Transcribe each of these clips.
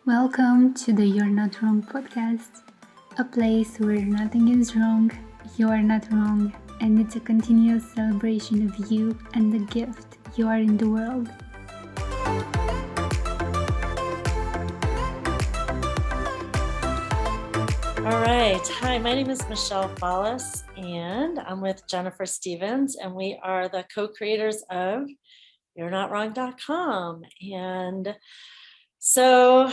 Welcome to the You're Not Wrong podcast, a place where nothing is wrong, you are not wrong, and it's a continuous celebration of you and the gift you are in the world. All right. Hi, my name is Michele Fallis, and I'm with Jennifer Stevens, and we are the co-creators of YourNotWrongcom. And so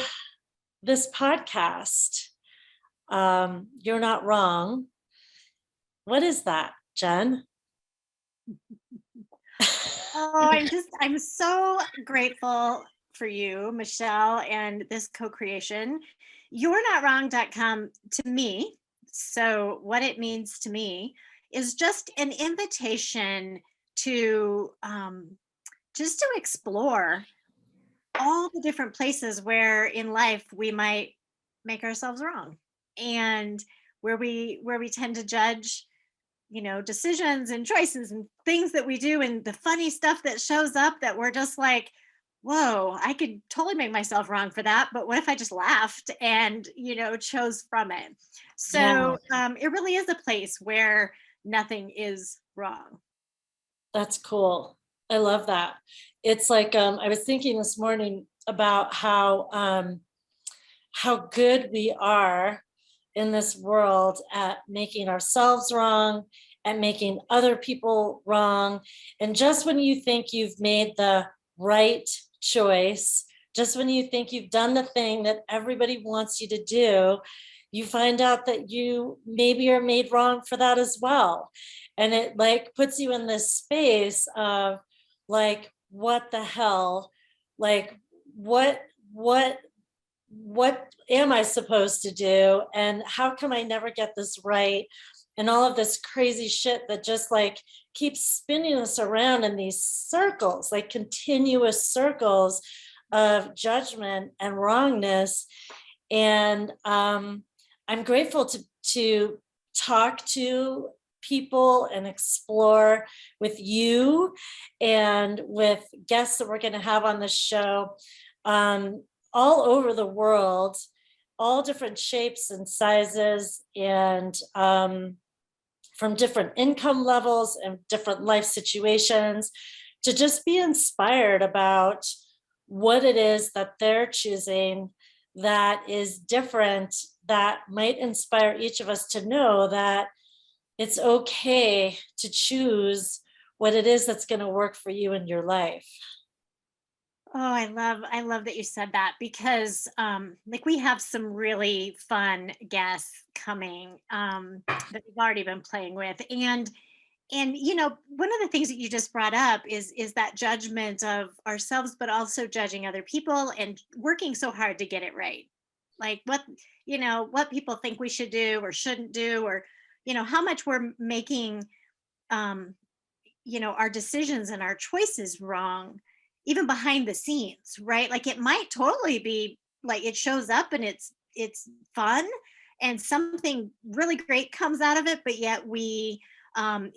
this podcast, You're Not Wrong, what is that, Jen? I'm so grateful for you, Michele, and this co-creation. YourNotWrong.com to me, so what it means to me is just an invitation to just to explore all the different places where in life we might make ourselves wrong, and where we tend to judge decisions and choices and things that we do, and the funny stuff that shows up that we're just like, whoa, I could totally make myself wrong for that, but what if I just laughed and chose from it? So it really is a place where nothing is wrong. That's cool. I love that. It's like I was thinking this morning about how good we are in this world at making ourselves wrong and making other people wrong. And just when you think you've made the right choice, just when you think you've done the thing that everybody wants you to do, you find out that you maybe are made wrong for that as well. And it like puts you in this space of like, what the hell? Like, what am I supposed to do? And how come I never get this right? And all of this crazy shit that just like keeps spinning us around in these circles, like continuous circles of judgment and wrongness. And I'm grateful to talk to people and explore with you and with guests that we're going to have on the show all over the world, all different shapes and sizes, and from different income levels and different life situations, to just be inspired about what it is that they're choosing that is different, that might inspire each of us to know that it's okay to choose what it is that's going to work for you in your life. Oh, I love that you said that, because like we have some really fun guests coming that we've already been playing with, and one of the things that you just brought up is that judgment of ourselves, but also judging other people and working so hard to get it right, like what people think we should do or shouldn't do, or how much we're making our decisions and our choices wrong, even behind the scenes, right? Like it might totally be like it shows up and it's fun and something really great comes out of it, but yet we in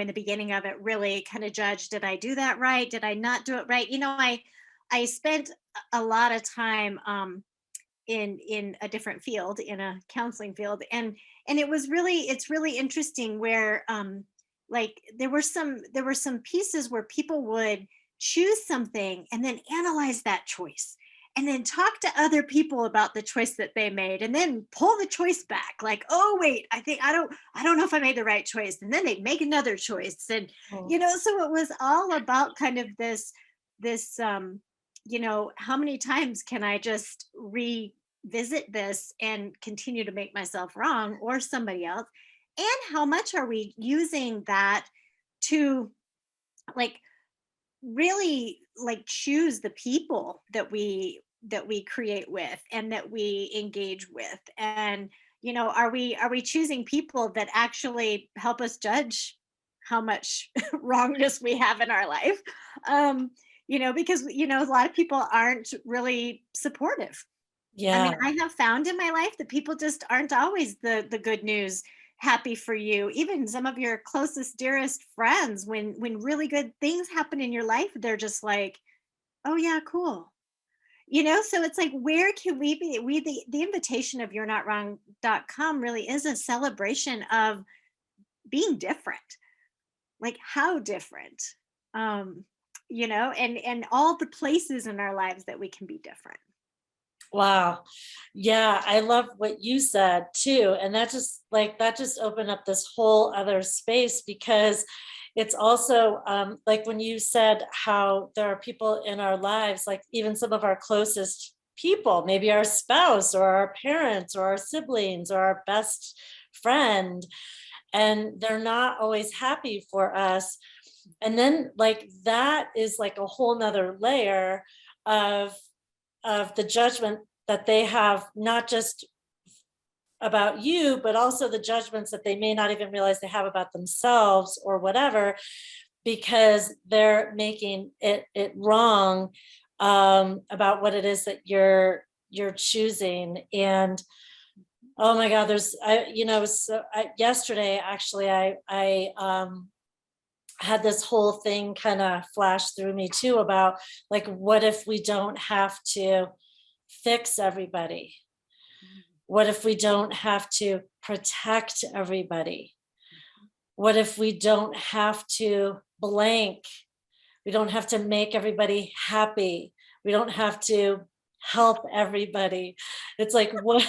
the beginning of it really kind of judge, did I do that right, did I not do it right? I spent a lot of time in a different field, in a counseling field, and it's really interesting where like there were some pieces where people would choose something and then analyze that choice and then talk to other people about the choice that they made and then pull the choice back, like, oh wait, I don't know if I made the right choice, and then they'd make another choice. And so it was all about kind of this how many times can I just revisit this and continue to make myself wrong or somebody else, and how much are we using that to like really like choose the people that we create with and that we engage with, and are we choosing people that actually help us judge how much wrongness we have in our life, because a lot of people aren't really supportive. I mean, I have found in my life that people just aren't always the good news happy for you. Even some of your closest, dearest friends, when really good things happen in your life, they're just like, oh yeah, cool. So it's like, where can we be? The invitation of YourNotWrong.com really is a celebration of being different. Like, how different? Um, and all the places in our lives that we can be different. Wow. Yeah, I love what you said too. And that just opened up this whole other space, because it's also like when you said how there are people in our lives, like even some of our closest people, maybe our spouse or our parents or our siblings or our best friend, and they're not always happy for us. And then like that is like a whole nother layer of the judgment that they have, not just about you, but also the judgments that they may not even realize they have about themselves or whatever, because they're making it wrong about what it is that you're choosing. And oh my God, yesterday actually I had this whole thing kind of flash through me too, about like, what if we don't have to fix everybody? What if we don't have to protect everybody? What if we don't have to blank? We don't have to make everybody happy. We don't have to help everybody. It's like, what?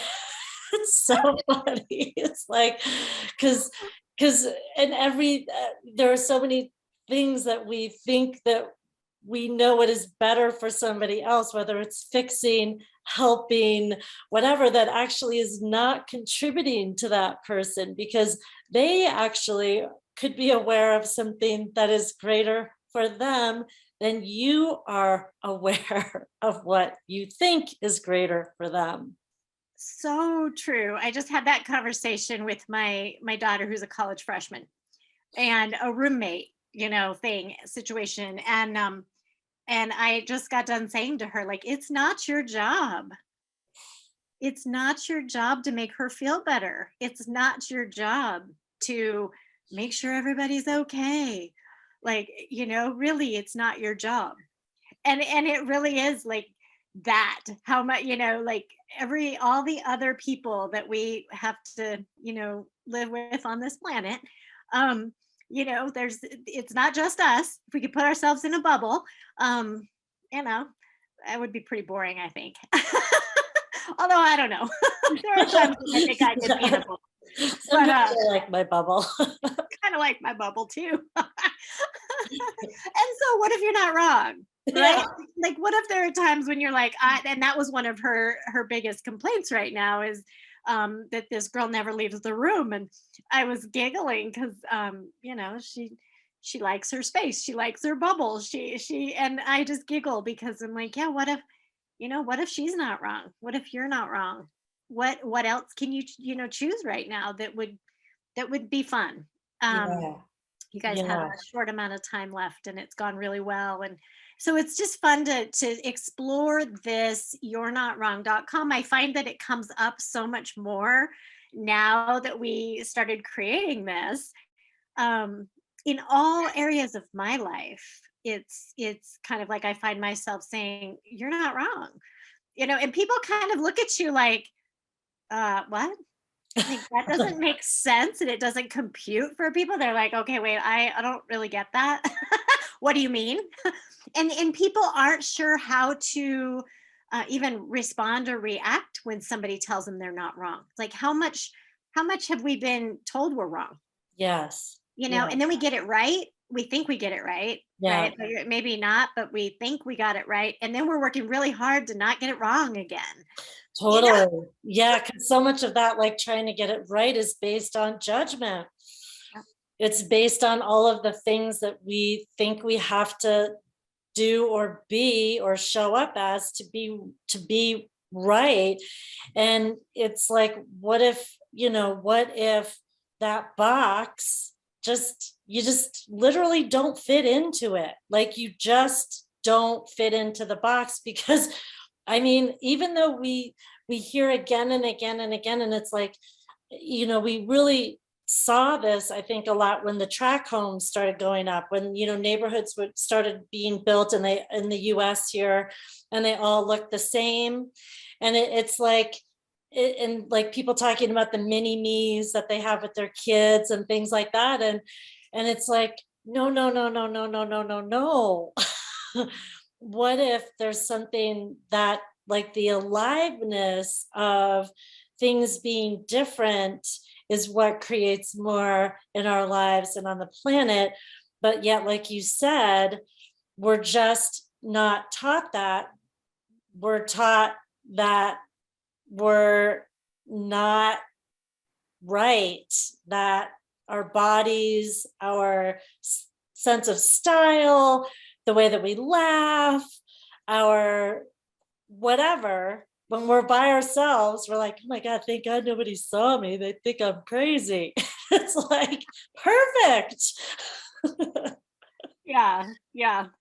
It's so funny. It's like, because in there are so many things that we think that we know what is better for somebody else, whether it's fixing, helping, whatever, that actually is not contributing to that person, because they actually could be aware of something that is greater for them than you are aware of what you think is greater for them. So true. I just had that conversation with my daughter, who's a college freshman, and a roommate, situation. And I just got done saying to her, like, it's not your job. It's not your job to make her feel better. It's not your job to make sure everybody's okay. Like, really, it's not your job. And it really is like that, how much, like all the other people that we have to, live with on this planet. It's not just us. If we could put ourselves in a bubble, that would be pretty boring, I think. Although I don't know. There are times when I think I could be in a bubble. Sometimes I like my bubble. Kind of like my bubble too. And so what if you're not wrong? Right? Like, what if there are times when you're like, and that was one of her biggest complaints right now, is that this girl never leaves the room. And I was giggling because she likes her space, she likes her bubble, she and I just giggle because I'm like, yeah, what if she's not wrong? What if you're not wrong? What else can you choose right now that would be fun? You guys have a short amount of time left, and it's gone really well. And so it's just fun to explore this YourNotWrong.com. I find that it comes up so much more now that we started creating this. In all areas of my life, it's kind of like I find myself saying, you're not wrong. And people kind of look at you like, what? Like, that doesn't make sense, and it doesn't compute for people. They're like, okay, wait, I don't really get that. What do you mean? And people aren't sure how to even respond or react when somebody tells them they're not wrong. It's like, how much have we been told we're wrong? Yes. And then we get it right. We think we get it right. Yeah. Right. But maybe not, but we think we got it right. And then we're working really hard to not get it wrong again. Totally. Yeah. Because so much of that, like trying to get it right, is based on judgment. It's based on all of the things that we think we have to do or be or show up as to be right. And it's like, what if that box you just literally don't fit into it? Like, you just don't fit into the box, because I mean, even though we hear again and again and again, and it's like, we really saw this, I think, a lot when the tract homes started going up, when, neighborhoods started being built in the US here, and they all look the same. And it's like, and like people talking about the mini me's that they have with their kids and things like that. And it's like, no, no, no, no, no, no, no, no, no. What if there's something that, like, the aliveness of things being different is what creates more in our lives and on the planet. But yet, like you said, we're just not taught that. We're taught that we're not right, that our bodies, our sense of style, the way that we laugh, our whatever, when we're by ourselves, we're like, oh my God, thank God nobody saw me. They think I'm crazy. It's like, perfect. Yeah.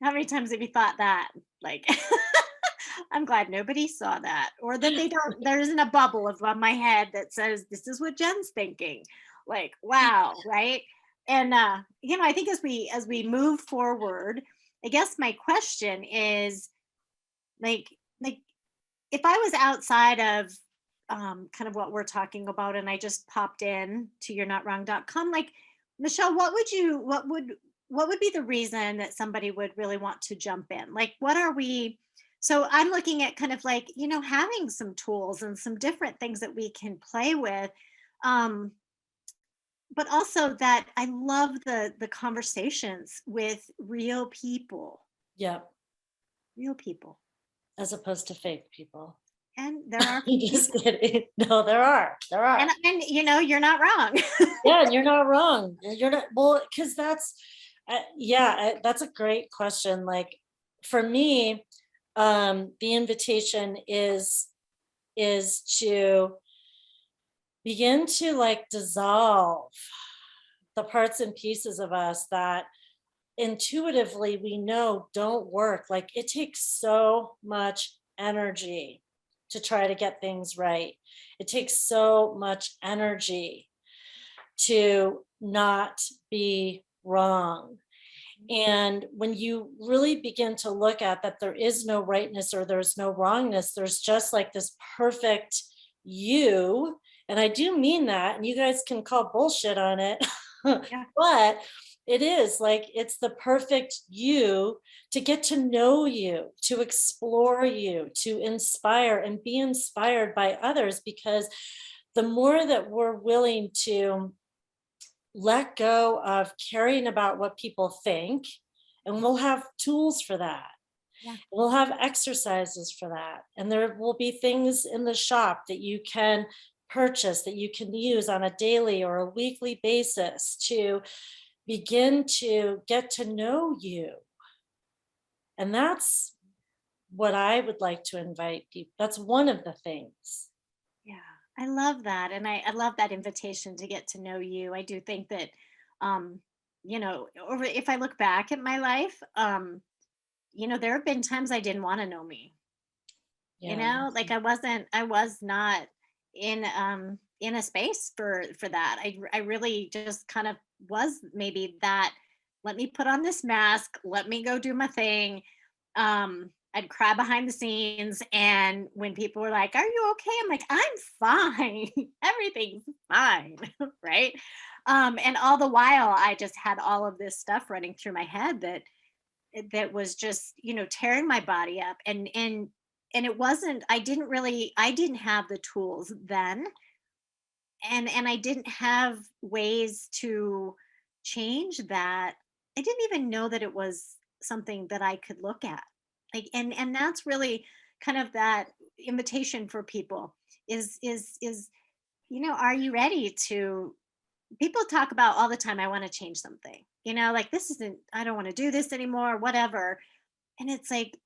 How many times have you thought that? Like, I'm glad nobody saw that, or that there isn't a bubble above my head that says this is what Jen's thinking. Like, wow, right? And I think as we move forward, I guess my question is, like if I was outside of kind of what we're talking about, and I just popped in to YourNotWrong.com, like, Michele, what would be the reason that somebody would really want to jump in? Like, what are we? So I'm looking at kind of like, having some tools and some different things that we can play with. But also that I love the conversations with real people. Yeah. Real people. As opposed to fake people. And there are Just kidding. No, there are. And you're not wrong. Yeah, and you're not wrong. You're not, well, because that's that's a great question. Like, for me, the invitation is to begin to, like, dissolve the parts and pieces of us that intuitively we know don't work. Like, it takes so much energy to try to get things right. It takes so much energy to not be wrong. And when you really begin to look at that, there is no rightness or there's no wrongness, there's just like this perfect you. And I do mean that, and you guys can call bullshit on it. Yeah. But it is like, it's the perfect you, to get to know you, to explore you, to inspire and be inspired by others. Because the more that we're willing to let go of caring about what people think, and we'll have tools for that. Yeah. We'll have exercises for that. And there will be things in the shop that you can purchase, that you can use on a daily or a weekly basis to begin to get to know you. And that's what I would like to invite people. That's one of the things. Yeah, I love that. And I love that invitation to get to know you. I do think that, or if I look back at my life, there have been times I didn't want to know me. Yeah. Like I was not in a space for that. I really just kind of was maybe that, let me put on this mask, let me go do my thing. I'd cry behind the scenes, and when people were like, are you okay? I'm like, I'm fine. Everything's fine. Right. And all the while I just had all of this stuff running through my head that was just, tearing my body up. And it wasn't, I didn't have the tools then. And I didn't have ways to change that. I didn't even know that it was something that I could look at. Like, and that's really kind of that invitation for people is, are you ready to, people talk about all the time, I want to change something, like, this isn't, I don't want to do this anymore, whatever. And it's like,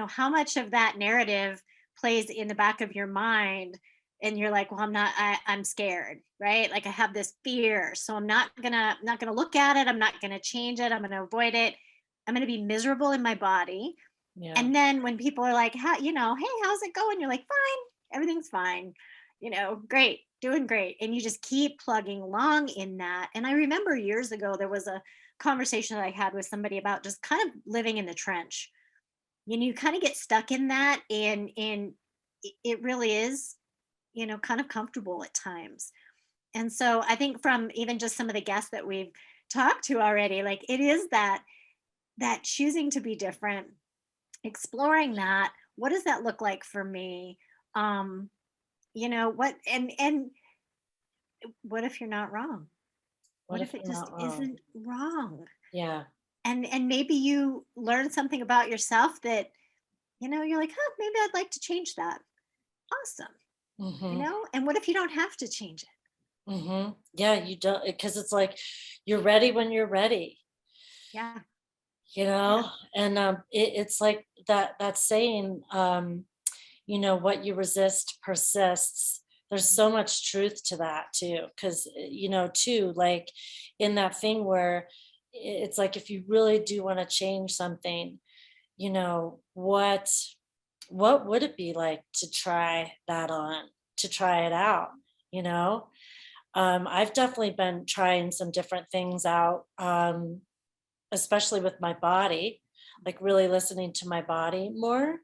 how much of that narrative plays in the back of your mind, and you're like, well, I'm scared, right? Like, I have this fear, so I'm not gonna look at it, I'm not gonna change it, I'm gonna avoid it, I'm gonna be miserable in my body. Yeah. And then when people are like, hey, how's it going? You're like, fine, everything's fine, great, doing great. And you just keep plugging along in that. And I remember years ago, there was a conversation that I had with somebody about just kind of living in the trench. You kind of get stuck in that, and it really is, kind of comfortable at times. And so I think from even just some of the guests that we've talked to already, like it is that choosing to be different, exploring that. What does that look like for me? What and what if you're not wrong? What What if if it I'm just not wrong? isn't wrong? Yeah. And maybe you learn something about yourself that, you're like, huh, maybe I'd like to change that. Awesome. Mm-hmm. And what if you don't have to change it? Mm-hmm. Yeah, you don't, because it's like you're ready when you're ready, Yeah. you Yeah. know? And it's like that saying, what you resist persists. There's so much truth to that too, because too, like in that thing where it's like if you really do want to change something, what would it be like to try that on, to try it out, you know? I've definitely been trying some different things out, especially with my body, like really listening to my body more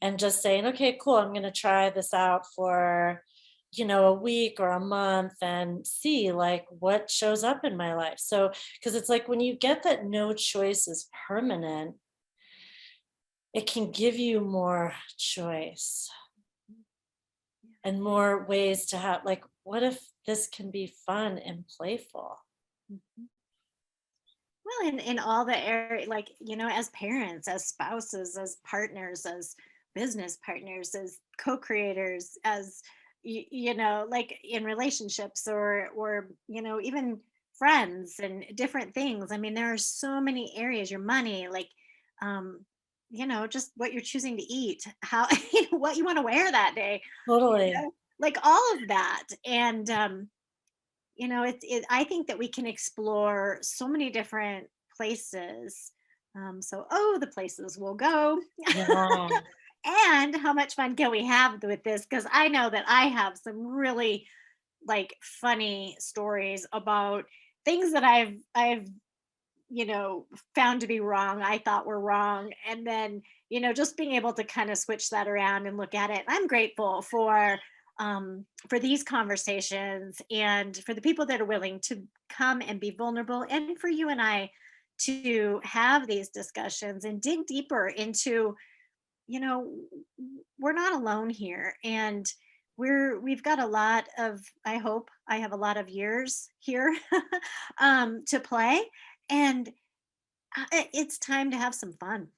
and just saying, okay, cool, I'm going to try this out for, a week or a month and see like what shows up in my life. So, because it's like when you get that no choice is permanent, it can give you more choice and more ways to have, like, what if this can be fun and playful? Mhm. Well, in all the area, like, as parents, as spouses, as partners, as business partners, as co-creators, as like in relationships, or even friends and different things. I mean, there are so many areas. Your money, like, um, just what you're choosing to eat, how what you want to wear that day, Totally. like all of that. And I think that we can explore so many different places. The places we'll go. Yeah. And how much fun can we have with this? Because I know that I have some really like funny stories about things that I've found to be wrong, I thought were wrong. And then, just being able to kind of switch that around and look at it. I'm grateful for these conversations and for the people that are willing to come and be vulnerable, and for you and I to have these discussions and dig deeper into, you know, we're not alone here. And we've got a lot of, I hope I have a lot of years here to play. And it's time to have some fun,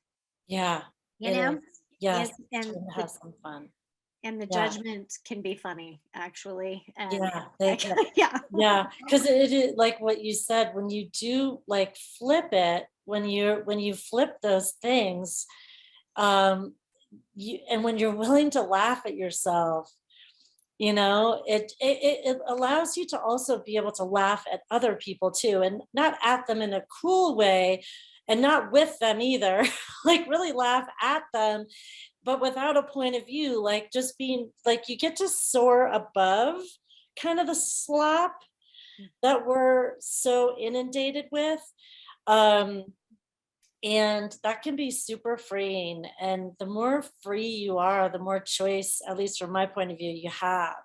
Yeah, you it know? is. Yes, It's, it's time to have some fun. and the Yeah, judgment can be funny, actually. And yeah, they can. yeah. Yeah, because it is like what you said, when you do like flip it, when you flip those things, um, and when you're willing to laugh at yourself, it allows you to also be able to laugh at other people too, and not at them in a cruel way, and not with them either. Like really laugh at them, but without a point of view, like just being like you get to soar above kind of the slop that we're so inundated with. Um, and that can be super freeing. And the more free you are, the more choice, at least from my point of view, you have.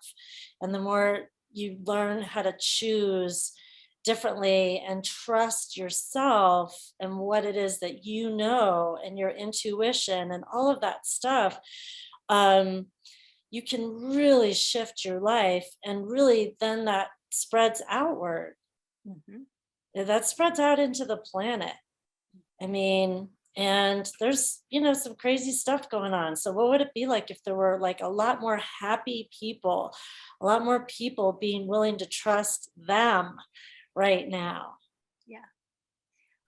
And the more you learn how to choose differently and trust yourself and what it is that and your intuition and all of that stuff, um, you can really shift your life. And really, then that spreads outward. Mhm. That spreads out into the planet. I mean, and there's, some crazy stuff going on. So what would it be like if there were like a lot more happy people, a lot more people being willing to trust them right now? Yeah.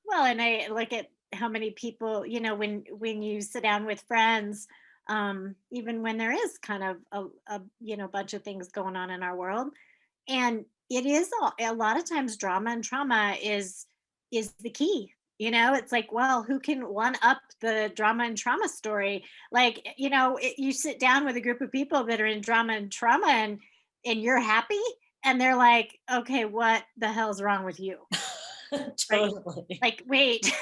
Well, and I look at how many people, when you sit down with friends, even when there is kind of a bunch of things going on in our world, and it is a lot of times drama and trauma is the key. It's like, well, who can one up the drama and trauma story? Like, you sit down with a group of people that are in drama and trauma, and and you're happy, and they're like, okay, what the hell's wrong with you? Right? Totally. Like, wait,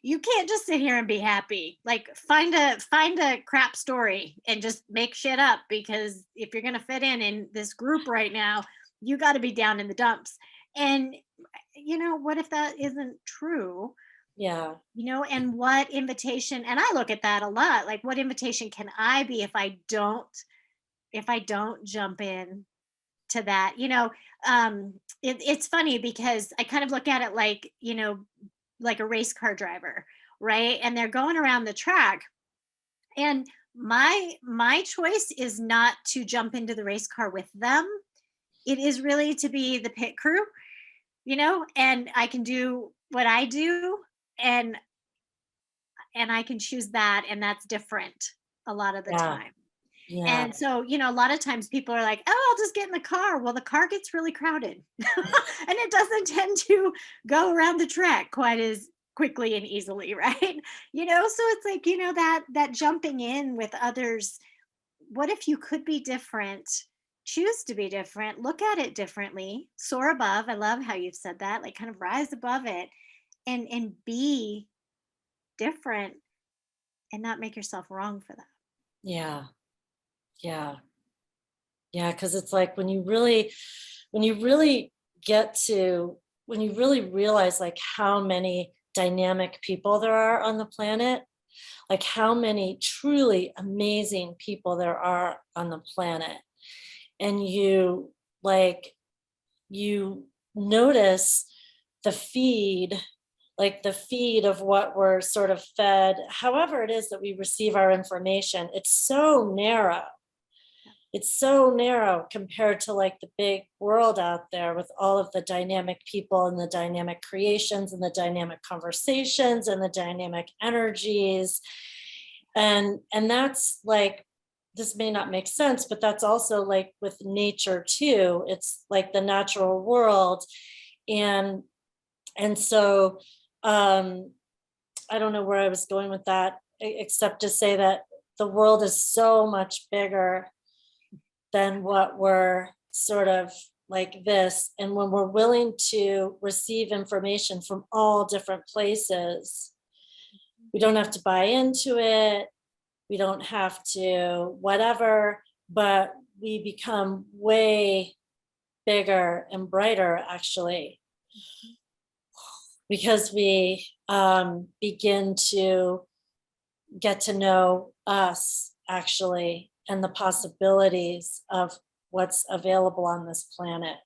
you can't just sit here and be happy. Like, find a crap story and just make shit up, because if you're gonna fit in this group right now, you got to be down in the dumps. And what if that isn't true? Yeah. And what invitation? And I look at that a lot. Like, what invitation can I be if I don't jump in to that? It's funny because I kind of look at it like a race car driver, right? And they're going around the track, and my choice is not to jump into the race car with them. It is really to be the pit crew, and I can do what I do, and I can choose that, and that's different a lot of the Yeah. time. Yeah. And so, a lot of times people are like, "Oh, I'll just get in the car." Well, the car gets really crowded, and it doesn't tend to go around the track quite as quickly and easily, right? So it's like, that jumping in with others. What if you could be different? Choose to be different. Look at it differently. Soar above. I love how you've said that. Like, kind of rise above it, and be different, and not make yourself wrong for that. Yeah. Yeah. Yeah. Cause it's like when you really get to, when you really realize like how many dynamic people there are on the planet, like how many truly amazing people there are on the planet. And you notice the feed, like the feed of what we're sort of fed, however it is that we receive our information, it's so narrow compared to like the big world out there with all of the dynamic people and the dynamic creations and the dynamic conversations and the dynamic energies. And that's like, this may not make sense, but that's also like with nature too. It's like the natural world. And so I don't know where I was going with that, except to say that the world is so much bigger than what we're sort of like this. And when we're willing to receive information from all different places, we don't have to buy into it. We don't have to whatever, but we become way bigger and brighter actually, because we begin to get to know us actually and the possibilities of what's available on this planet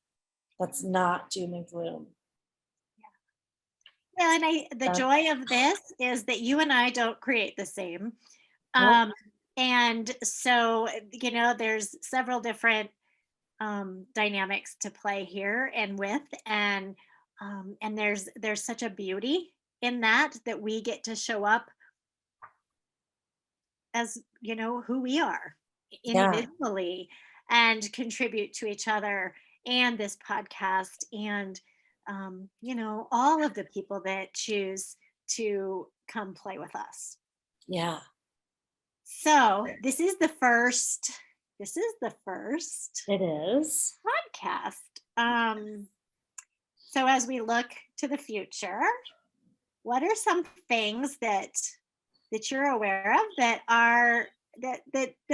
that's not doom and gloom. Well, and the Uh, joy of this is that you and I don't create the same. nope. Um, and so, there's several different dynamics to play here and with, and there's such a beauty in that we get to show up as, who we are Yeah, individually, and contribute to each other and this podcast, and all of the people that choose to come play with us. yeah. So this is the first It is. podcast. So as we look to the future, what are some things that you're aware of that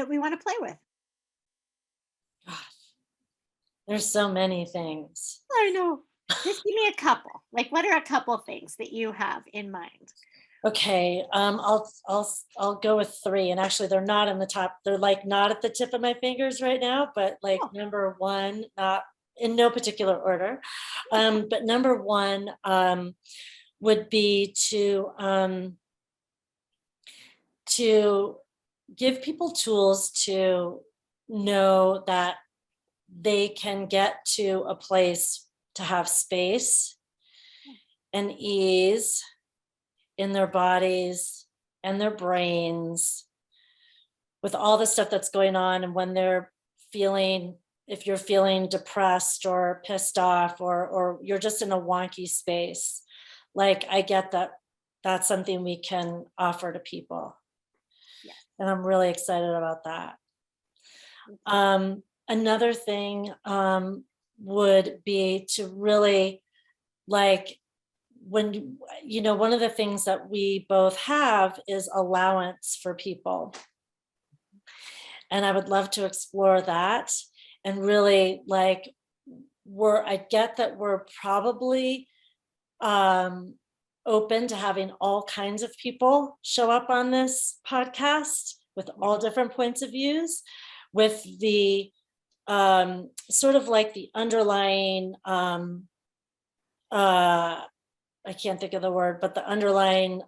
we want to play with? Gosh, there's so many things. I know. Just give me a couple. Like, what are a couple things that you have in mind? Okay, I'll go with three, and actually they're not in the top. They're like not at the tip of my fingers right now, but like Oh, number one, not in no particular order, but number one would be to give people tools to know that they can get to a place to have space and ease in their bodies and their brains with all the stuff that's going on. And when they're feeling, if you're feeling depressed or pissed off, or you're just in a wonky space, like I get that that's something we can offer to people. yeah. And I'm really excited about that. another thing would be to really, like, when, one of the things that we both have is allowance for people. And I would love to explore that and really, like, I get that we're probably open to having all kinds of people show up on this podcast with all different points of views, with the sort of like the underlying I can't think of the word, but the underlying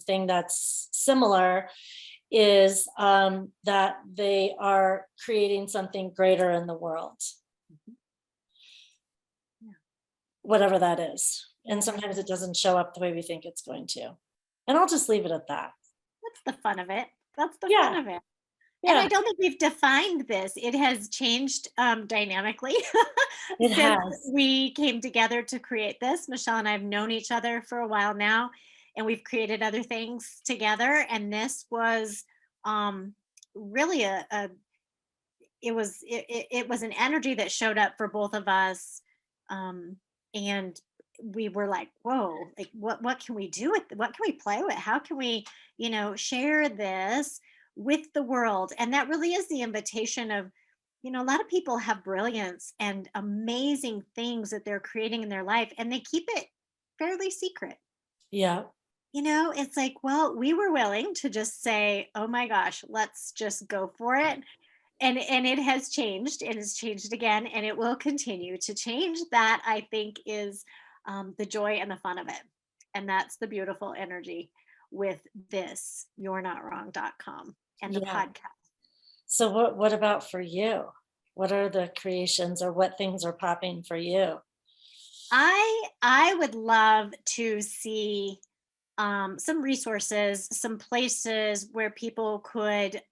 thing that's similar is that they are creating something greater in the world, whatever that is. And sometimes it doesn't show up the way we think it's going to. And I'll just leave it at that. That's the fun of it. That's the Yeah. fun of it. And Yeah, I don't think we've defined this. It has changed dynamically it since has. we came together to create this. Michelle and I have known each other for a while now, and we've created other things together. And this was really it was an energy that showed up for both of us, and we were like, whoa, like what can we do with, what can we play with, how can we share this with the world? And that really is the invitation of, a lot of people have brilliance and amazing things that they're creating in their life, and they keep it fairly secret. Yeah. It's like, well, we were willing to just say, oh my gosh, let's just go for it. And it has changed. It has changed again, and it will continue to change. That, I think, is the joy and the fun of it. And that's the beautiful energy with this YourNotWrong.com and the Yeah. podcast. So what about for you? What are the creations, or what things are popping for you? I would love to see some resources, some places where people could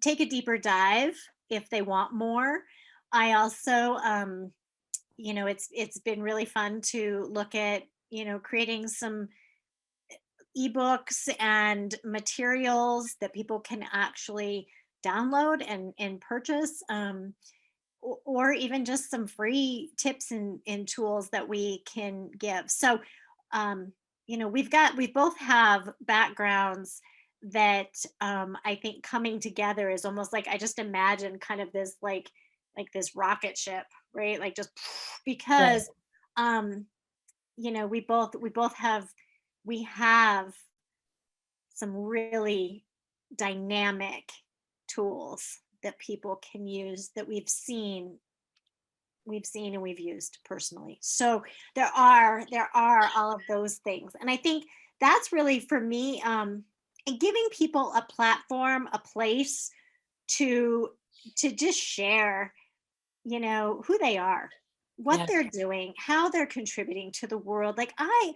take a deeper dive if they want more. I also it's been really fun to look at, creating some ebooks and materials that people can actually download and purchase, or even just some free tips and tools that we can give. So we both have backgrounds that, I think coming together is almost like, I just imagine kind of this like this rocket ship, right? Like just Yeah. because we have some really dynamic tools that people can use that we've seen and we've used personally. So there are all of those things, and I think that's really for me, and giving people a platform, a place to just share, who they are, what Yeah. they're doing, how they're contributing to the world. Like I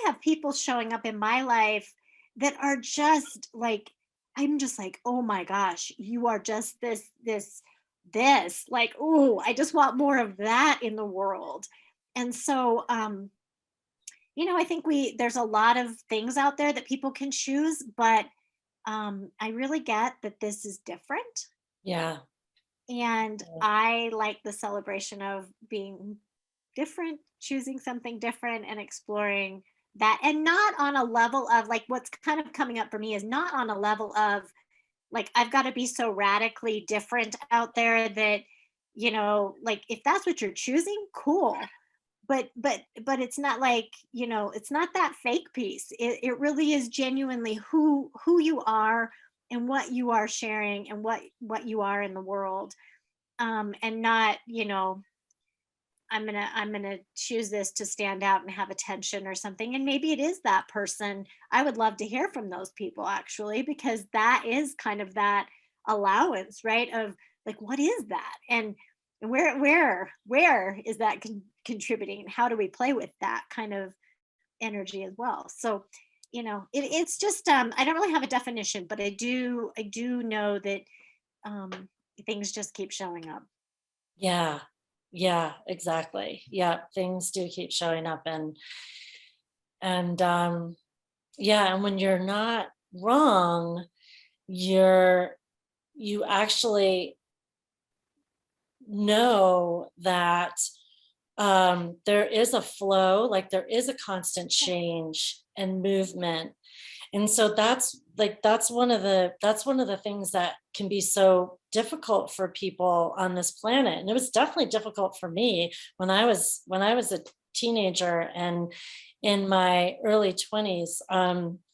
have people showing up in my life that are just like, I'm just like, oh my gosh, you are just this, like, oh, I just want more of that in the world. And so I think there's a lot of things out there that people can choose, but I really get that this is different, Yeah. and Yeah. I like the celebration of being different, choosing something different and exploring that. And not on a level of, like, what's kind of coming up for me is not on a level of like, I've got to be so radically different out there that, like, if that's what you're choosing, cool. But it's not like, it's not that fake piece. It really is genuinely who you are and what you are sharing and what you are in the world. And not, I'm gonna choose this to stand out and have attention or something. And maybe it is that person. I would love to hear from those people, actually, because that is kind of that allowance, right? Of like, what is that? And where is that contributing, and how do we play with that kind of energy as well? So, it's just, I don't really have a definition, but I do know that um things just keep showing up. Yeah. Yeah, exactly. Yeah, things do keep showing up, and yeah, and when you're not wrong, you actually know that there is a flow, like there is a constant change and movement. And so that's one of the things that can be so difficult for people on this planet. And it was definitely difficult for me when I was a teenager and in my early 20s,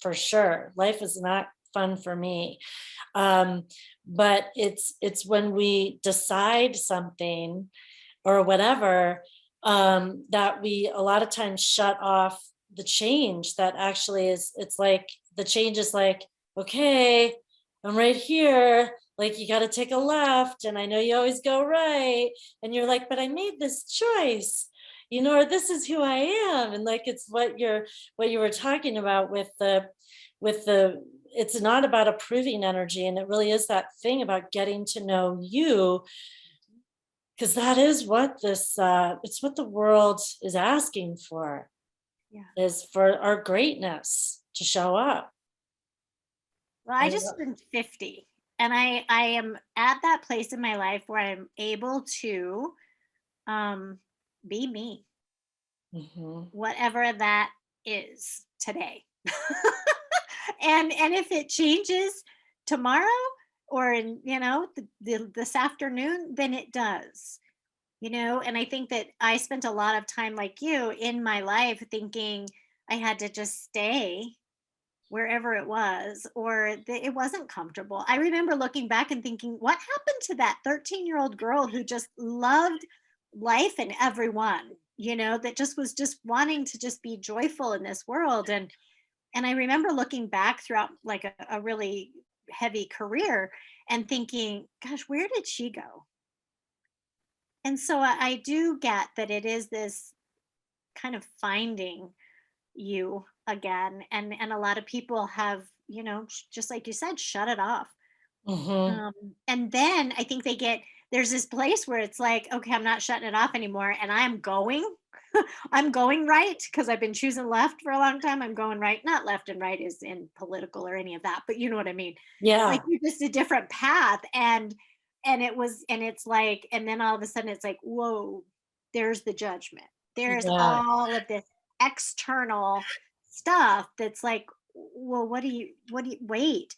for sure. Life was not fun for me. But it's when we decide something or whatever, that we a lot of times shut off the change that actually is. It's like the change is like, okay, I'm right here, like you got to take a left and I know you always go right, and you're like, but I made this choice, or this is who I am. And like it's what you were talking about with the it's not about approving energy, and it really is that thing about getting to know you, because that is what it's what the world is asking for, is for our greatness to show up. Well, I just turned 50, and I am at that place in my life where I'm able to be me, whatever that is today. and if it changes tomorrow or in this afternoon, then it does. And I think that I spent a lot of time like you in my life thinking I had to just stay wherever it was, or that it wasn't comfortable. I remember looking back and thinking, what happened to that 13-year-old girl who just loved life and everyone, that just was just wanting to just be joyful in this world. And I remember looking back throughout like a really heavy career and thinking, gosh, where did she go? And so I do get that it is this kind of finding you again, and a lot of people have, just like you said, shut it off. And then I think there's this place where it's like, okay, I'm not shutting it off anymore, and I'm going I'm going right, because I've been choosing left for a long time. I'm going right, not left and right is in political or any of that, but you know what I mean. Yeah. Like you're just a different path, and it's like, and then all of a sudden it's like, whoa, there's the judgment. There's all of this external stuff that's like, well, what do you wait?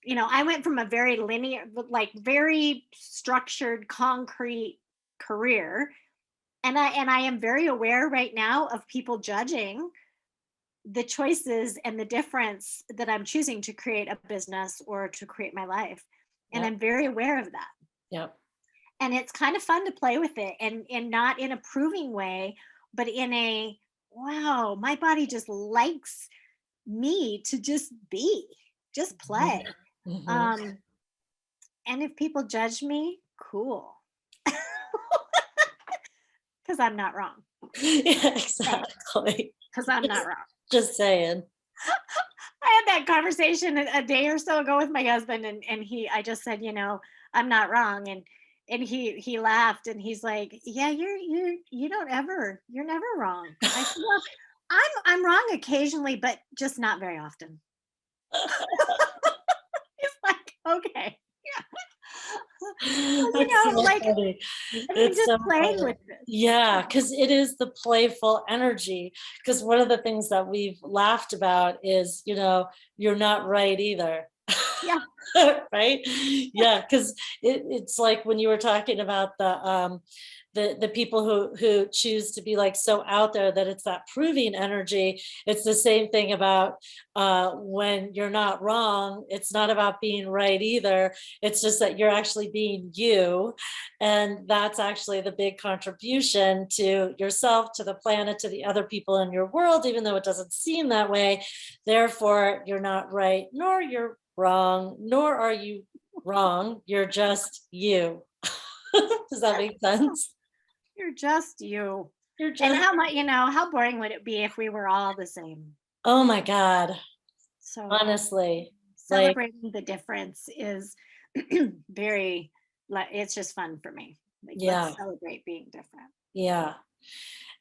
I went from a very linear, like very structured, concrete career. And I am very aware right now of people judging the choices and the difference that I'm choosing to create a business or to create my life. And I'm very aware of that. Yep. And it's kind of fun to play with it, and not in a proving way, but in a, wow, my body just likes me to just be, just play. And if people judge me, cool. Because I'm not wrong. Yeah, exactly. Because I'm not wrong. Just saying. I had that conversation a day or so ago with my husband, and I just said, I'm not wrong. And he laughed, and he's like, yeah, you're never wrong. I said, well, I'm wrong occasionally, but just not very often. It's like, okay. Yeah. So like funny. It's just so playing funny with this. Yeah, because it is the playful energy. Because one of the things that we've laughed about is, you're not right either. Yeah. Right. Yeah, because it's like when you were talking about the people who choose to be like so out there that it's that proving energy. It's the same thing about when you're not wrong. It's not about being right either. It's just that you're actually being you, and that's actually the big contribution to yourself, to the planet, to the other people in your world, even though it doesn't seem that way. Therefore, you're not right, nor you're wrong, nor are you wrong. You're just you. Does that make sense? You're just you. You're just, and how much, how boring would it be if we were all the same? Oh my God. So honestly, celebrating the difference is very, it's just fun for me. Let's celebrate being different. Yeah.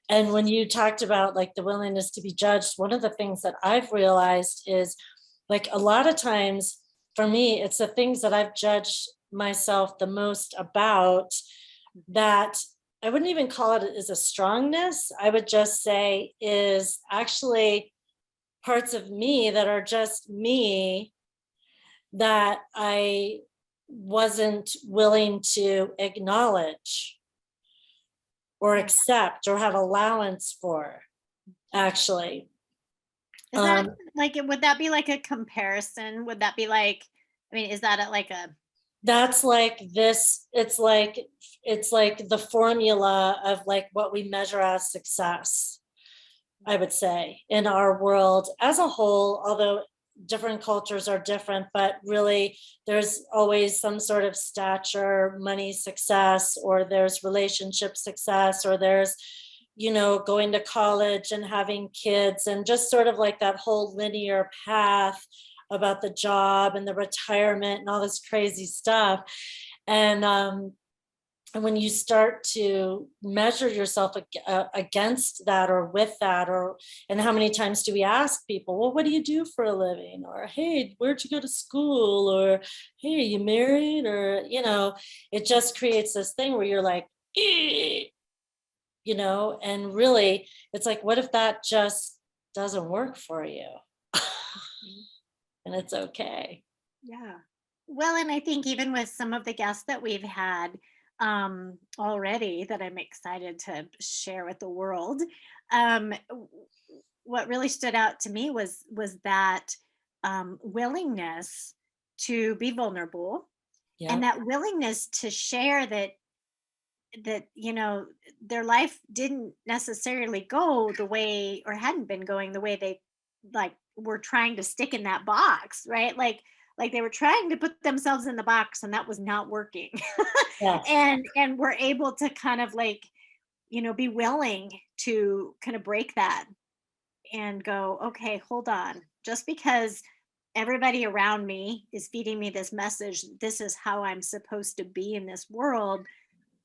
And when you talked about like the willingness to be judged, one of the things that I've realized is like a lot of times for me, it's the things that I've judged myself the most about that I wouldn't even call it as a strongness. I would just say is actually parts of me that are just me that I wasn't willing to acknowledge or accept or have allowance for, actually. Is that like, would that be like a comparison? Would that be like, I mean, is that like a, that's like this, it's like the formula of like what we measure as success, I would say, in our world as a whole, although different cultures are different, but really there's always some sort of stature, money success, or there's relationship success, or there's, you know, going to college and having kids, and just sort of like that whole linear path about the job and the retirement and all this crazy stuff. And when you start to measure yourself against that or with that, or, and how many times do we ask people, well, what do you do for a living? Or, hey, where'd you go to school? Or, hey, are you married? Or, you know, it just creates this thing where you're like, you know, and really it's like, what if that just doesn't work for you? And it's okay. yeah. Well, and I think even with some of the guests that we've had already that I'm excited to share with the world, what really stood out to me was that willingness to be vulnerable, and Yeah. that willingness to share that you know, their life didn't necessarily go the way, or hadn't been going the way they like were trying to stick in that box, right? Like they were trying to put themselves in the box and that was not working. Yes. And we're able to kind of like, you know, be willing to kind of break that and go, okay, hold on. Just because everybody around me is feeding me this message, this is how I'm supposed to be in this world,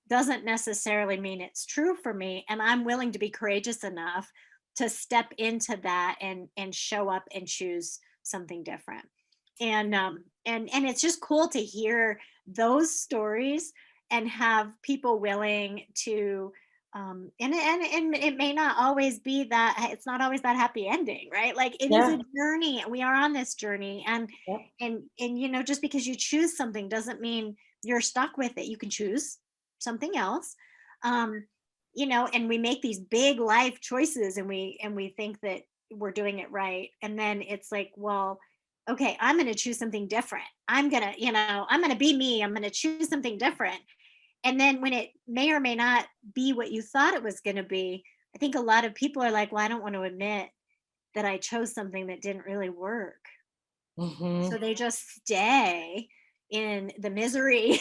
doesn't necessarily mean it's true for me. And I'm willing to be courageous enough to step into that and show up and choose something different. And it's just cool to hear those stories and have people willing to and it may not always be that, it's not always that happy ending, right? Like it is Yeah. a journey. We are on this journey, and Yep. and you know, just because you choose something doesn't mean you're stuck with it. You can choose something else. um you know, and we make these big life choices and we think that we're doing it right, and then it's like, well, okay, I'm going to choose something different. I'm going to, you know, I'm going to be me. I'm going to choose something different. And then when it may or may not be what you thought it was going to be, I think a lot of people are like, well, I don't want to admit that I chose something that didn't really work. Mm-hmm. So they just stay in the misery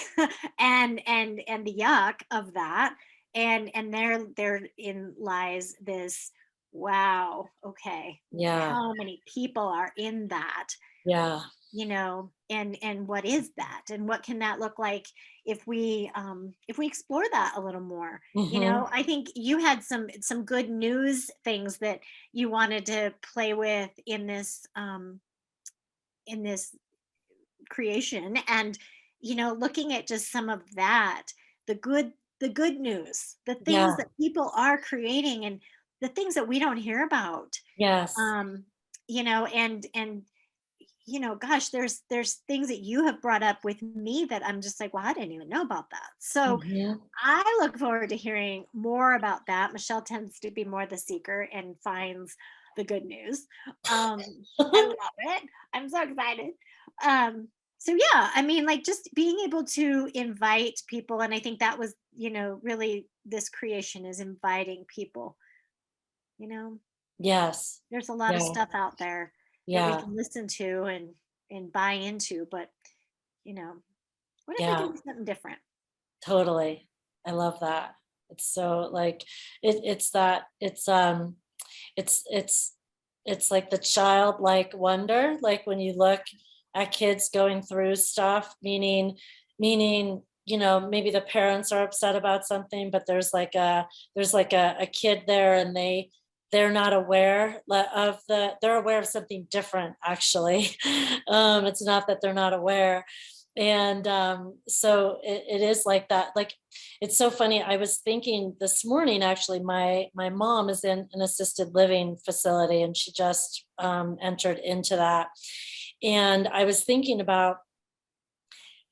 and the yuck of that. And therein lies this, wow, okay, Yeah. how many people are in that, Yeah. you know, and what is that, and what can that look like if we explore that a little more. You Mm-hmm. know, I think you had some good news things that you wanted to play with in this creation, and you know, looking at just some of that, the good news, the things Yeah. that people are creating, and the things that we don't hear about. Yes. um you know, and you know, gosh, there's things that you have brought up with me that I'm just like, well, I didn't even know about that. So Mm-hmm. I look forward to hearing more about that. Michelle tends to be more the seeker and finds the good news. um I love it. I'm so excited. So yeah, I mean, like just being able to invite people, and I think that was, you know, really this creation is inviting people. You know, Yes. there's a lot of Yeah. stuff out there that we Yeah. can listen to and buy into, but you know, what if we Yeah. can do something different? Totally. I love that. It's so like it's that it's it's it's like the childlike wonder, like when you look at kids going through stuff, meaning, you know, maybe the parents are upset about something, but there's like a kid there, and they're not aware they're aware of something different, actually. It's not that they're not aware. And so it is like that. Like, it's so funny. I was thinking this morning, actually, my mom is in an assisted living facility, and she just entered into that. And I was thinking about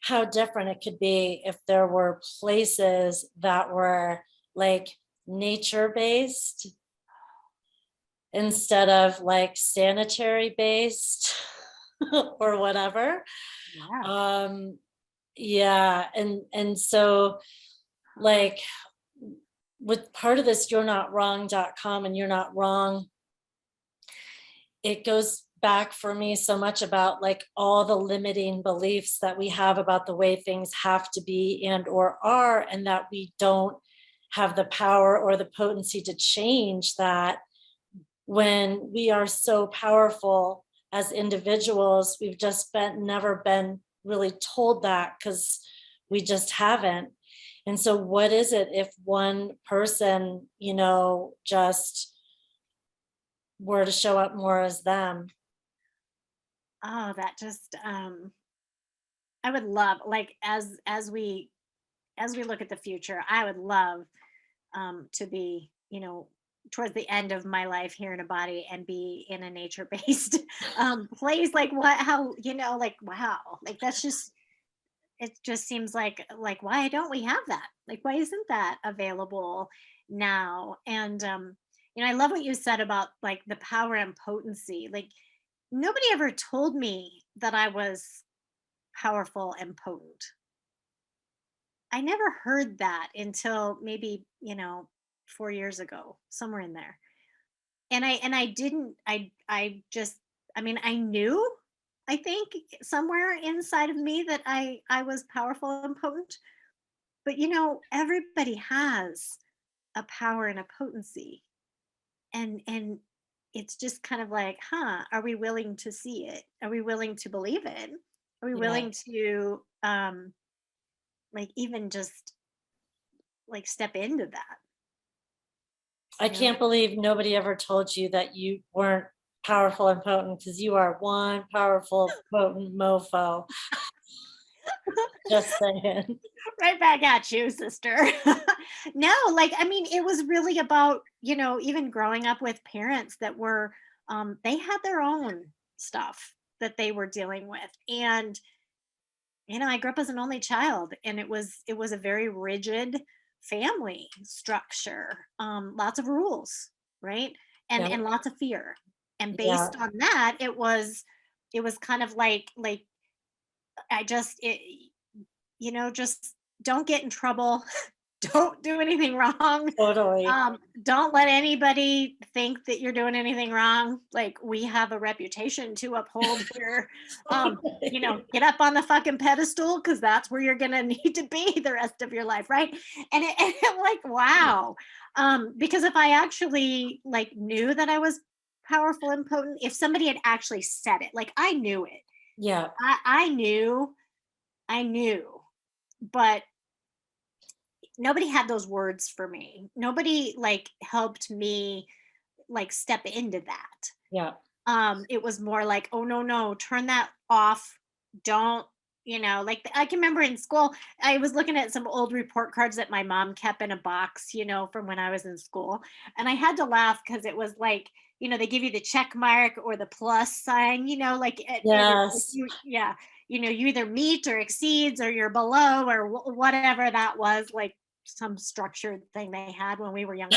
how different it could be if there were places that were like nature based instead of like sanitary based or whatever. Yeah. Yeah, and so like with part of this YourNotWrong.com and You're Not Wrong, it goes back for me so much about like all the limiting beliefs that we have about the way things have to be and or are, and that we don't have the power or the potency to change that. When we are so powerful as individuals, we've just never been really told that, because we just haven't. And so what is it if one person, just were to show up more as them? Oh, that just I would love, like, as we look at the future, I would love to be, towards the end of my life here in a body and be in a nature based place. Like, what, how, like, wow, like, that's just, it just seems like, why don't we have that? Like, why isn't that available now? And, I love what you said about like the power and potency. Like, nobody ever told me that I was powerful and potent. I never heard that until maybe, 4 years ago, somewhere in there. And I didn't, I just, I mean, I knew, I think somewhere inside of me that I was powerful and potent. But everybody has a power and a potency. And it's just kind of like, huh, are we willing to see it? Are we willing to believe it? Are we Yeah. willing to like even just like step into that, I you know? can't believe nobody ever told you that you weren't powerful and potent, because you are one powerful, potent mofo. Just saying. Right back at you, sister. No, like, I mean, it was really about, even growing up with parents that were, they had their own stuff that they were dealing with. And, I grew up as an only child, and it was a very rigid family structure, lots of rules, right? And Yeah. and lots of fear. And Yeah. based on that, it was kind of like I just it, just don't get in trouble. Don't do anything wrong. Totally. Don't let anybody think that you're doing anything wrong. Like, we have a reputation to uphold here. Get up on the fucking pedestal, because that's where you're gonna need to be the rest of your life, right? And like, wow. Because if I actually like knew that I was powerful and potent, if somebody had actually said it, like, I knew it. Yeah. I knew, but nobody had those words for me. Nobody like helped me like step into that. Yeah. It was more like, oh, no, no, turn that off. Don't, like, I can remember in school, I was looking at some old report cards that my mom kept in a box, from when I was in school. And I had to laugh because it was like, they give you the check mark or the plus sign, like Yes. yeah, you either meet or exceeds or you're below or whatever that was, like some structured thing they had when we were younger.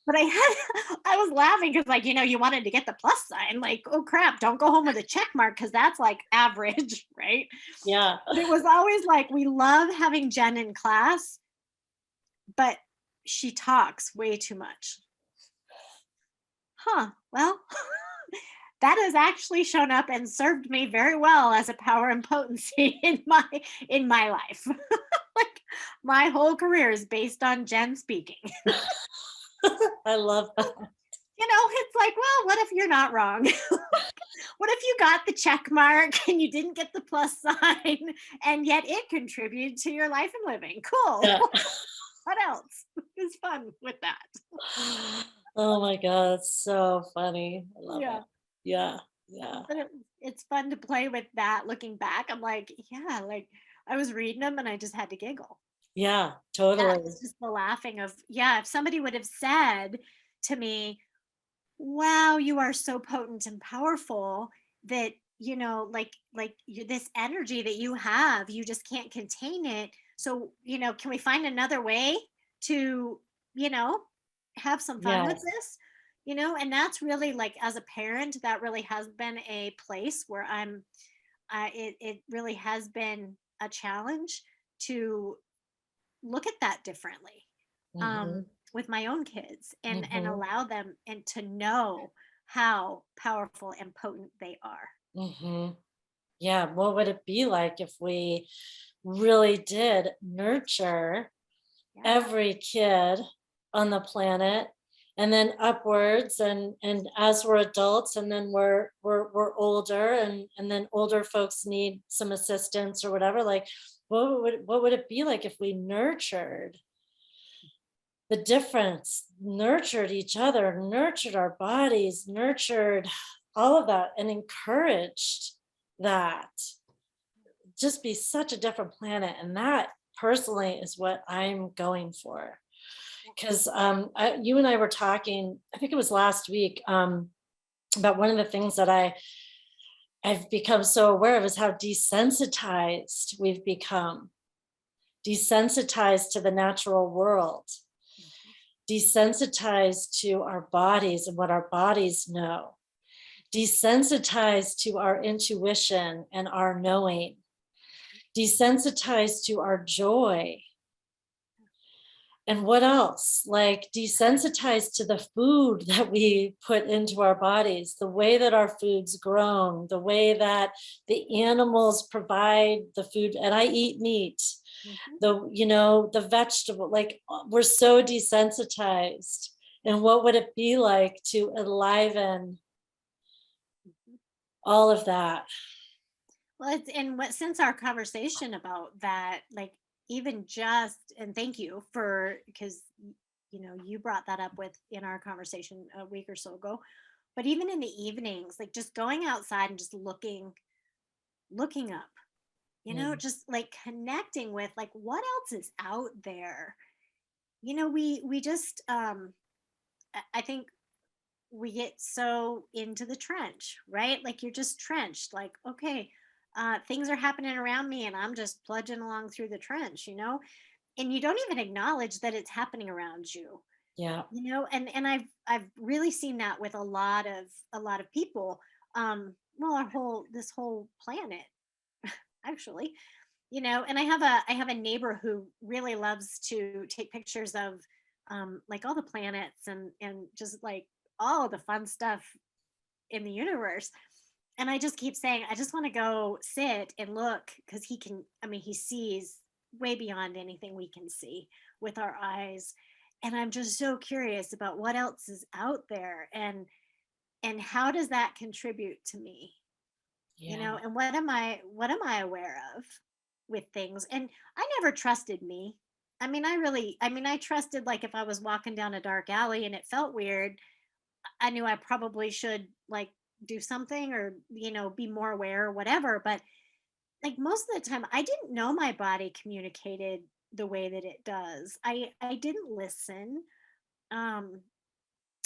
But I was laughing because, like, you wanted to get the plus sign, like, oh crap, don't go home with a check mark because that's like average, right? Yeah. But it was always like, we love having Jen in class, but she talks way too much. Huh, well, that has actually shown up and served me very well as a power and potency in my life. Like, my whole career is based on Jen speaking. I love that. It's like, well, what if you're not wrong? What if you got the check mark and you didn't get the plus sign, and yet it contributed to your life and living? Cool. Yeah. What else is fun with that? Oh my God, it's so funny. I love Yeah. it. Yeah. Yeah. But it's fun to play with that. Looking back, I'm like, yeah, like I was reading them and I just had to giggle. Yeah, Yeah, totally. it's just the laughing of, yeah, if somebody would have said to me, wow, you are so potent and powerful that, like this energy that you have, you just can't contain it. So, can we find another way to, you know, have some fun with Yes. this? And that's really, like, as a parent, that really has been a place where it really has been a challenge to look at that differently, Hmm. with my own kids, and Hmm. allow them and to know how powerful and potent they are. Hmm. Yeah. What would it be like if we really did nurture Yeah. every kid on the planet, and then upwards, and as we're adults, and then we're older, and then older folks need some assistance or whatever, like what would it be like if we nurtured the difference, nurtured each other, nurtured our bodies, nurtured all of that, and encouraged that? Just be such a different planet. And that personally is what I'm going for. Because you and I were talking, I think it was last week, about one of the things that I've become so aware of is how desensitized we've become, desensitized to the natural world, desensitized to our bodies and what our bodies know, desensitized to our intuition and our knowing, desensitized to our joy. And what else? Like desensitized to the food that we put into our bodies, the way that our food's grown, the way that the animals provide the food. And I eat meat, Mhm. the vegetable, like we're so desensitized. And what would it be like to enliven Mhm. all of that? Well, it's and what since our conversation about that, like, even just, and thank you for, because you brought that up with in our conversation a week or so ago. But even in the evenings, like just going outside and just looking up, Mm, just like connecting with, like, what else is out there. We just I think we get so into the trench, right? Like, you're just trenched, like, okay, things are happening around me and I'm just plunging along through the trench, and you don't even acknowledge that it's happening around you. yeah. And I've really seen that with a lot of people. Well, our whole this whole planet, actually. And I have a neighbor who really loves to take pictures of, like, all the planets, and just like all the fun stuff in the universe. And I just keep saying, I just want to go sit and look, because he sees way beyond anything we can see with our eyes. And I'm just so curious about what else is out there, and how does that contribute to me? Yeah. And what am I aware of with things? And I never trusted me. I trusted, like, if I was walking down a dark alley and it felt weird, I knew I probably should, like, do something, or be more aware or whatever. But, like, most of the time I didn't know my body communicated the way that it does. I didn't listen, um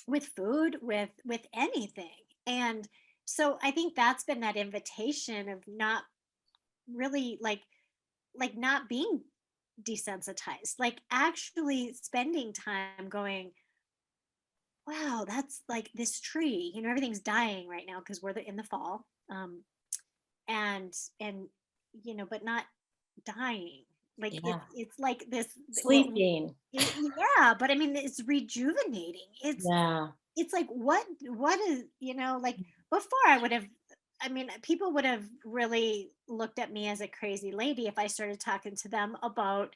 with food, with anything. And so I think that's been that invitation of not really, like not being desensitized, like actually spending time going, wow, that's like this tree, everything's dying right now because in the fall. And but not dying. Like, Yeah. it's like this, Sleeping. yeah, but I mean, it's rejuvenating. Yeah. It's like, what is, like, before I would have, people would have really looked at me as a crazy lady if I started talking to them about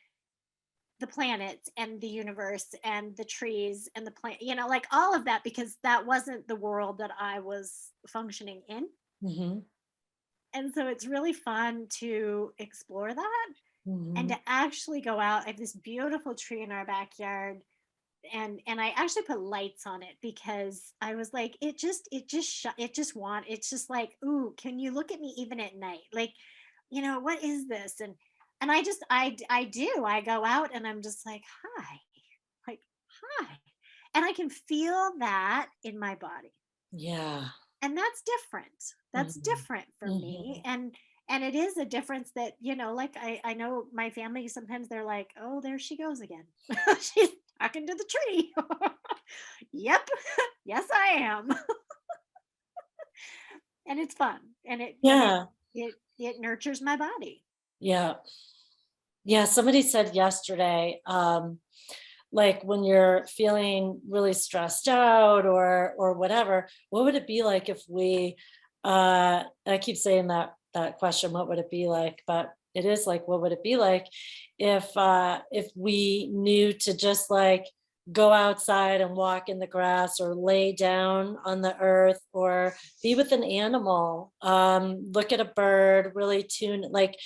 the planets and the universe and the trees and the plant, like all of that, because that wasn't the world that I was functioning in. Hmm. And so it's really fun to explore that, and Hmm. to actually go out. I have this beautiful tree in our backyard, and I actually put lights on it because I was like, it's just like, ooh, can you look at me even at night? Like, what is this? And I go out and I'm just like, hi, like, hi. And I can feel that in my body. Yeah. And that's different. That's Mhm. different for me. And it is a difference that, like I know my family sometimes they're like, oh, there she goes again. She's talking to the tree. Yep. Yes, I am. And it's fun. And Yeah. it nurtures my body. Yeah. Yeah. Somebody said yesterday, like when you're feeling really stressed out or whatever, what would it be like if we I keep saying that question, what would it be like? But it is like, what would it be like if we knew to just like go outside and walk in the grass or lay down on the earth or be with an animal, look at a bird, really tune like,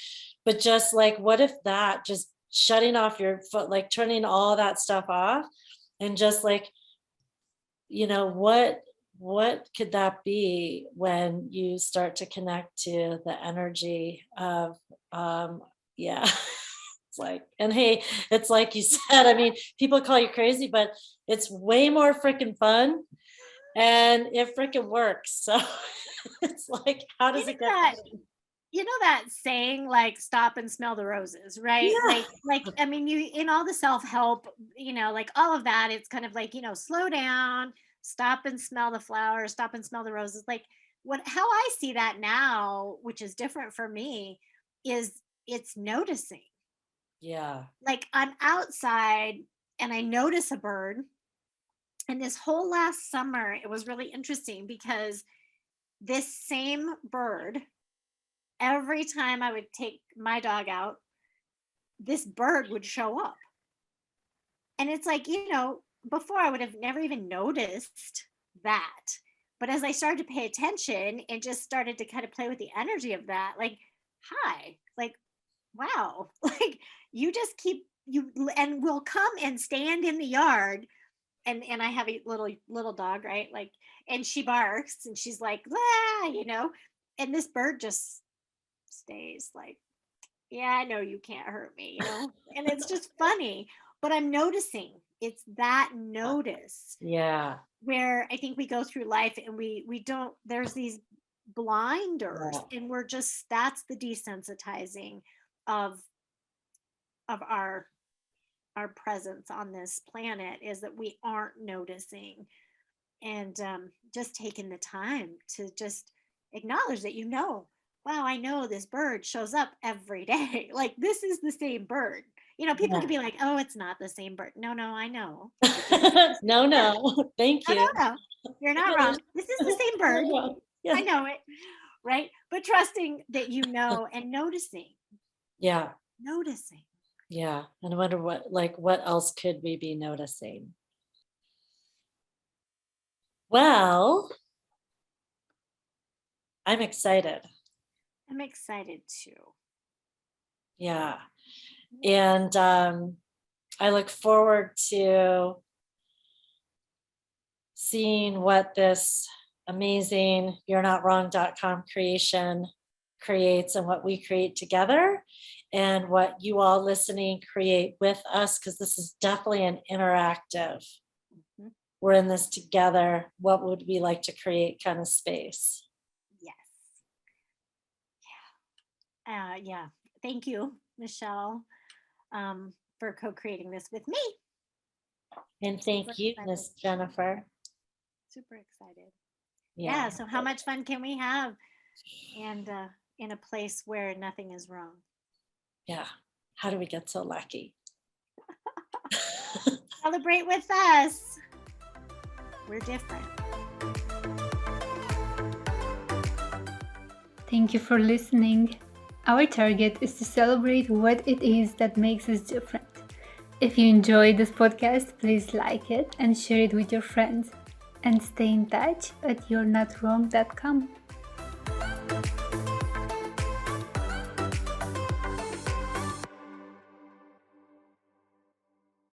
but just like, what if that just shutting off your foot, like turning all that stuff off and just like, what could that be when you start to connect to the energy of, yeah. It's like, and hey, it's like you said, I mean, people call you crazy, but it's way more freaking fun and it freaking works. So it's like, how You does know it get that better? that saying, like, stop and smell the roses, right? Yeah. Like I mean, you in all the self-help, like all of that, it's kind of like, slow down, stop and smell the flowers, stop and smell the roses. Like, how I see that now, which is different for me, is it's noticing. Yeah. Like, I'm outside and I notice a bird. And this whole last summer, it was really interesting because this same bird, every time I would take my dog out, this bird would show up. And it's like, before I would have never even noticed that. But as I started to pay attention and just started to kind of play with the energy of that, like, hi, like, wow, like, you just keep you and will come and stand in the yard. And I have a little dog, right? Like, and she barks and she's like, ah, and this bird just stays like, yeah, I know you can't hurt me. And it's just funny, but I'm noticing it's that notice Yeah. where I think we go through life and we don't, there's these blinders, Yeah. and that's the desensitizing of our presence on this planet, is that we aren't noticing and just taking the time to just acknowledge that, wow, I know this bird shows up every day. Like, this is the same bird. People Yeah. can be like, oh, it's not the same bird. No, I know. No, no. Thank No, you. no. You're not wrong. This is the same bird. Yeah. I know it. Right. But trusting that, and noticing. Yeah. Noticing. Yeah. And I wonder what else could we be noticing? Well, I'm excited. I'm excited too. Yeah. Yeah. And I look forward to seeing what this amazing YourNotWrong.com creation creates and what we create together and what you all listening create with us, because this is definitely an interactive. Mhm. We're in this together. What would we like to create kind of space? Yes. Yeah. Thank you, Michelle, for co-creating this with me. And Super thank you, excited. Miss Jennifer. Super excited. Yeah. Yeah. So how much fun can we have? And in a place where nothing is wrong. Yeah. How do we get so lucky? Celebrate with us. We're different. Thank you for listening. Our target is to celebrate what it is that makes us different. If you enjoyed this podcast, please like it and share it with your friends. And stay in touch at YourNotWrong.com.